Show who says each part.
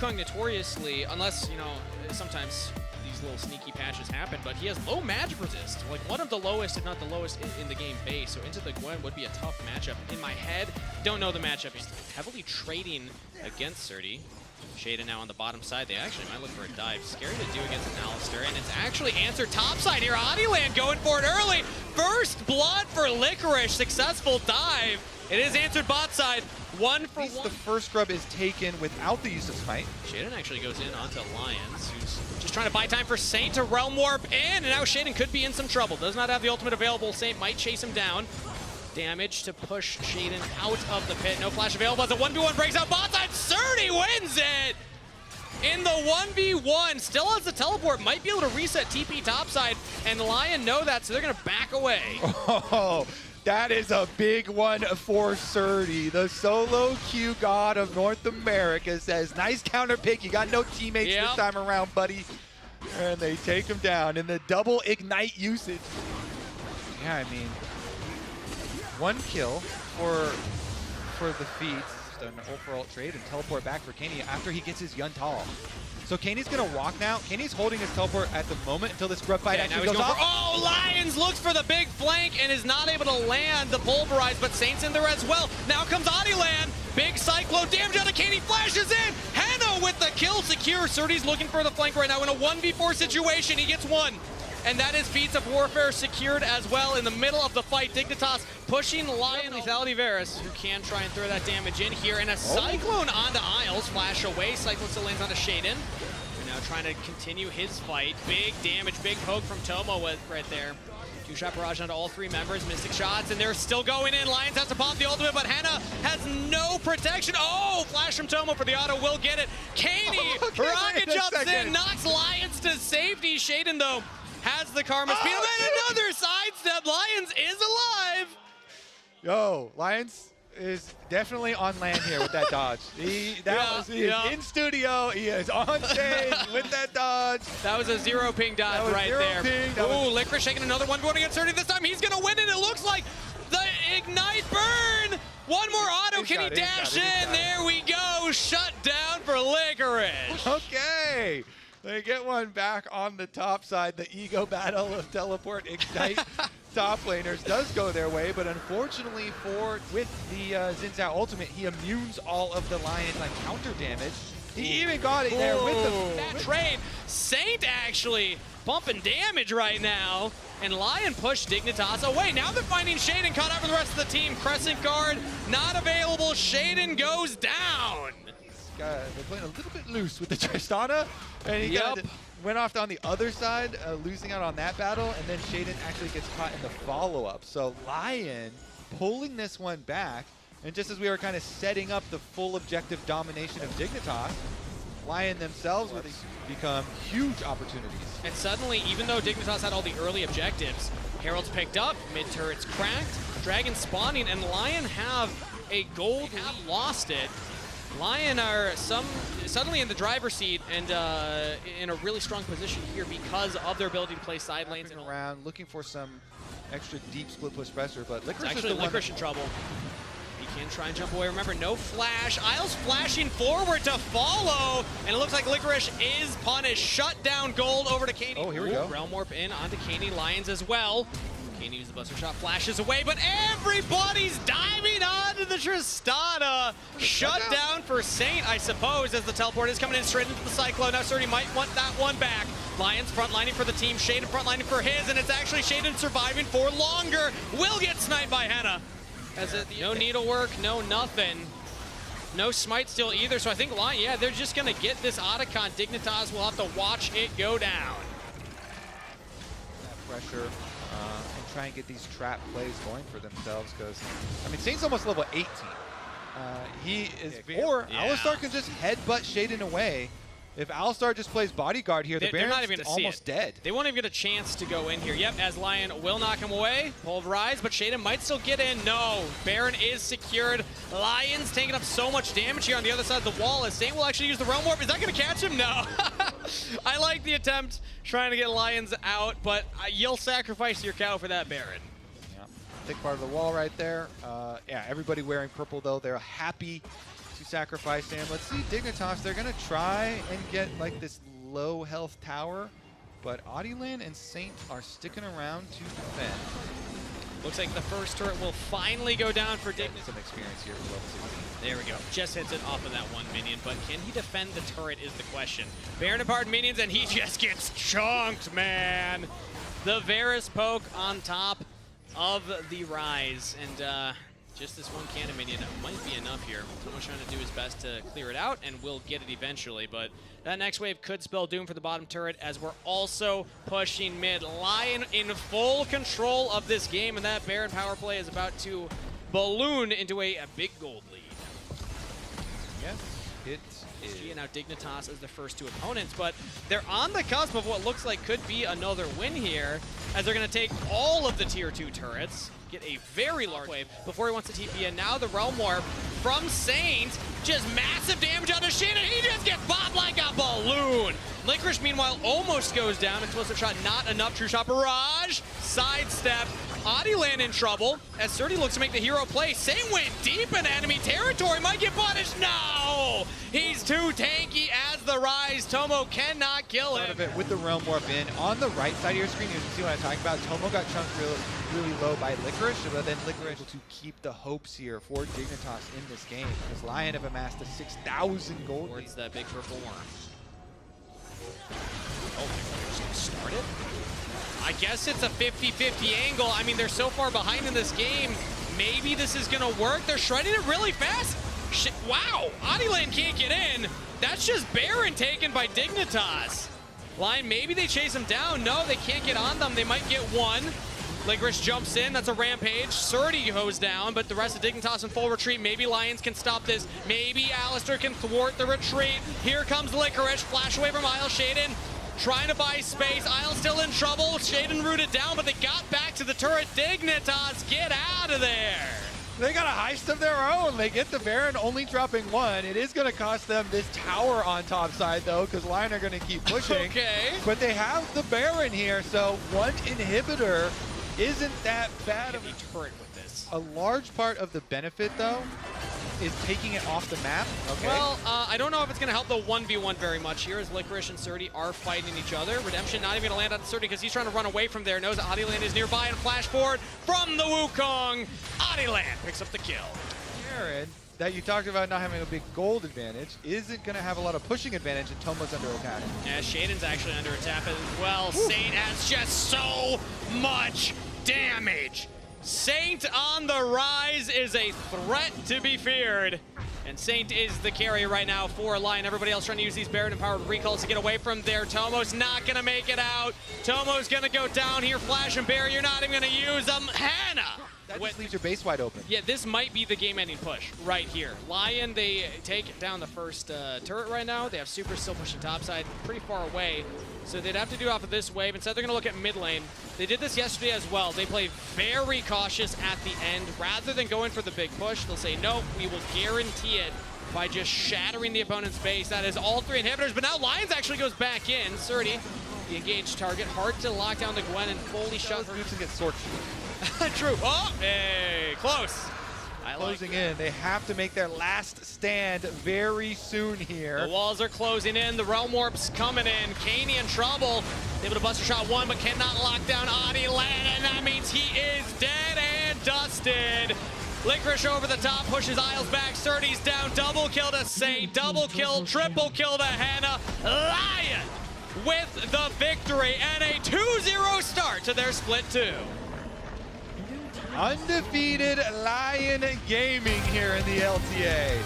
Speaker 1: going notoriously, unless, you know, sometimes these little sneaky patches happen, but he has low magic resist. Like one of the lowest, if not the lowest in the game base. So into the Gwen would be a tough matchup. In my head, don't know the matchup. He's heavily trading against Surdy. Shaden now on the bottom side. They actually might look for a dive. Scary to do against an Alistar, and it's actually answered topside here. Adiland going for it early. First blood for Licorice. Successful dive. It is answered bot side. 1 for 1.
Speaker 2: The first scrub is taken without the use of smite.
Speaker 1: Shaden actually goes in onto Lions, who's just trying to buy time for Saint to realm warp in, and now Shaden could be in some trouble. Does not have the ultimate available. Saint might chase him down. Damage to push Shaden out of the pit. No flash available as a 1v1 breaks out bot side. Surdy wins it! In the 1v1, still has the teleport, might be able to reset TP topside, and Lion know that, so they're gonna back away.
Speaker 2: Oh, that is a big one for Surdy. The solo queue god of North America says, nice counter pick, you got no teammates this time around, buddy. And they take him down in the double ignite usage. Yeah, I mean, 1 kill for the feats, just an overall trade and teleport back for Kenny after he gets his Yuntal. So Kenny's gonna walk now. Kenny's holding his teleport at the moment until this scrub fight actually goes off.
Speaker 1: Oh, Lions looks for the big flank and is not able to land the pulverize, but Saint's in there as well. Now comes Adiland. Big cyclone damage out of Kenny, flashes in. Henna with the kill secure. Surdy's looking for the flank right now in a 1v4 situation. He gets 1. And that is Feats of Warfare secured as well in the middle of the fight. Dignitas pushing Lion. Lethality Varus, who can try and throw that damage in here. And a Cyclone onto Isles, flash away. Cyclone still lands onto Shaden. They're now trying to continue his fight. Big damage, big poke from Tomo right there. 2-shot barrage onto all 3 members. Mystic shots, and they're still going in. Lions has to pop the ultimate, but Henna has no protection. Oh, flash from Tomo for the auto. Will get it. Kaney, rocket jumps in, knocks Lions to safety. Shaden, though, has the karma speed, and then another sidestep. Lions is alive.
Speaker 2: Yo, Lions is definitely on land here with that dodge. He is in studio. He is on stage with that dodge.
Speaker 1: That was a 0 ping dodge right there. Ooh, Licorice shaking another 1v1 against Surdy. This time he's gonna win it. It looks like the ignite burn. One more auto. Can he dash in? There we go. Shut down for Licorice.
Speaker 2: Okay. They get one back on the top side. The ego battle of teleport ignite top laners does go their way, but unfortunately with the Xin Zhao ultimate, he immunes all of the Lion counter damage. He even got it there with
Speaker 1: that trade. Saint actually bumping damage right now, and Lion pushed Dignitas away. Now they're finding Shaden caught up with the rest of the team. Crescent guard not available. Shaden goes down.
Speaker 2: They're playing a little bit loose with the Tristana, and he went off on the other side, losing out on that battle, and then Shaden actually gets caught in the follow-up. So Lion pulling this one back, and just as we were kind of setting up the full objective domination of Dignitas, Lion themselves would become huge opportunities.
Speaker 1: And suddenly, even though Dignitas had all the early objectives, Herald's picked up, mid-turret's cracked, Dragon spawning, and Lion have a gold lead. Lost it. Lion are suddenly in the driver's seat and in a really strong position here because of their ability to play side lanes.
Speaker 2: Around, looking for some extra deep split push pressure, but Licorice
Speaker 1: actually Licorice in trouble. He can try and jump away. Remember, no flash. Isles flashing forward to follow, and it looks like Licorice is punished. Shut down gold over to Kaney.
Speaker 2: Oh, here we go.
Speaker 1: Realm Warp in onto Kaney. Lions as well. Kaney uses the Buster Shot, flashes away, but everybody's diving onto the Tristana. Shut down for Saint, I suppose, as the teleport is coming in straight into the Cyclone. Now Surdy might want that one back. Lions frontlining for the team, Shaden frontlining for his, and it's actually Shaden surviving for longer. Will get sniped by Henna. No needlework, no nothing. No smite steal either, so I think Lion, they're just gonna get this Otacon. Dignitas will have to watch it go down.
Speaker 2: That pressure. And try and get these trap plays going for themselves, because I mean Saint's almost level 18. He is, or Alistar can just headbutt Shaden away. If Alistar just plays bodyguard here, the Baron's almost dead.
Speaker 1: They won't even get a chance to go in here. Yep, as Lion will knock him away. Pulverize, but Shaden might still get in. No, Baron is secured. Lion's taking up so much damage here on the other side of the wall, as Saint will actually use the Realm Warp. Is that going to catch him? No. I like the attempt trying to get Lions out, but you'll sacrifice your cow for that Baron.
Speaker 2: Yeah, thick part of the wall right there. Yeah, everybody wearing purple though. They're happy to sacrifice him. Let's see Dignitas. They're going to try and get like this low health tower, but Adilan and Saint are sticking around to defend.
Speaker 1: Looks like the first turret will finally go down for Dignitas.
Speaker 2: Some experience here for level 16.
Speaker 1: There we go. Just hits it off of that one minion, but can he defend the turret is the question. Baron apart minions, and he just gets chunked, man. The Varus poke on top of the Rise, and just this one cannon minion might be enough here. Someone's trying to do his best to clear it out, and we'll get it eventually, but that next wave could spell doom for the bottom turret, as we're also pushing mid. LYON in full control of this game, and that Baron power play is about to balloon into a big gold lead.
Speaker 2: Yes, it is.
Speaker 1: And now Dignitas is the first two opponents, but they're on the cusp of what looks like could be another win here, as they're going to take all of the tier 2 turrets, get a very large wave before he wants to TP in. Now the Realm Warp from Saint, just massive damage on the Shin, and he just gets bobbed like a balloon. Licorice, meanwhile, almost goes down. Explosive shot, not enough. True shot barrage, sidestep. Adilan in trouble as Surdy looks to make the hero play. Saint went deep in enemy territory, might get punished. No! He's too tanky as the Rise. Tomo cannot kill him.
Speaker 2: Out of it with the Realm Warp in. On the right side of your screen, you can see what I'm talking about. Tomo got chunked really low by Licorice, but then Licorice able to keep the hopes here for Dignitas in this game, because LYON have amassed a 6,000 gold lead.
Speaker 1: Towards that big purple worm. Oh, they're just gonna start it? I guess it's a 50-50 angle. I mean, they're so far behind in this game. Maybe this is gonna work. They're shredding it really fast. Wow, Adilan can't get in. That's just Baron taken by Dignitas. LYON, maybe they chase him down. No, they can't get on them. They might get one. Licorice jumps in, that's a rampage. Surdy goes down, but the rest of Dignitas in full retreat. Maybe Lions can stop this. Maybe Alistair can thwart the retreat. Here comes Licorice, flash away from Isle Shaden. Trying to buy space. Isle's still in trouble. Shaden rooted down, but they got back to the turret. Dignitas, get out of there.
Speaker 2: They got a heist of their own. They get the Baron only dropping one. It is going to cost them this tower on top side, though, because LYON are going to keep pushing.
Speaker 1: Okay.
Speaker 2: But they have the Baron here, so one inhibitor isn't that bad of a
Speaker 1: turret with this.
Speaker 2: A large part of the benefit, though, is taking it off the map. Okay.
Speaker 1: Well, I don't know if it's going to help the 1v1 very much here, as Licorice and Surdy are fighting each other. Redemption not even going to land on Surdy because he's trying to run away from there. Knows that Adilan is nearby and flash forward from the Wukong. Adilan picks up the kill.
Speaker 2: Baron, that you talked about not having a big gold advantage, isn't going to have a lot of pushing advantage, and Tomo's under attack.
Speaker 1: Yeah, Shaden's actually under attack as well. Woo. Saint has just so much damage. Saint on the Rise is a threat to be feared. And Saint is the carry right now for LYON. Everybody else trying to use these Baron-empowered recalls to get away from there. Tomo's not going to make it out. Tomo's going to go down here. Flash and barrier, not even going to use them. Hannah!
Speaker 2: That just leaves your base wide open.
Speaker 1: Yeah, this might be the game-ending push right here. LYON, they take down the first turret right now. They have Super still pushing topside pretty far away. So they'd have to do off of this wave. Instead, they're going to look at mid lane. They did this yesterday as well. They play very cautious at the end. Rather than going for the big push, they'll say, no, we will guarantee it by just shattering the opponent's base. That is all three inhibitors, but now Lions actually goes back in. Surdy, the engaged target. Hard to lock down the Gwen and fully shut her.
Speaker 2: To get sword shield.
Speaker 1: True. Oh, hey, close.
Speaker 2: Closing in. They have to make their last stand very soon here.
Speaker 1: The walls are closing in. The Realm Warp's coming in. Kaney in trouble. Able to bust a shot one, but cannot lock down Adilan, and that means he is dead and dusted. Licorice over the top, pushes Isles back. Surdy's down. Double kill to Saint. Double kill, triple kill to Hannah. LYON with the victory and a 2-0 start to their split 2.
Speaker 2: Undefeated LYON Gaming here in the LTA.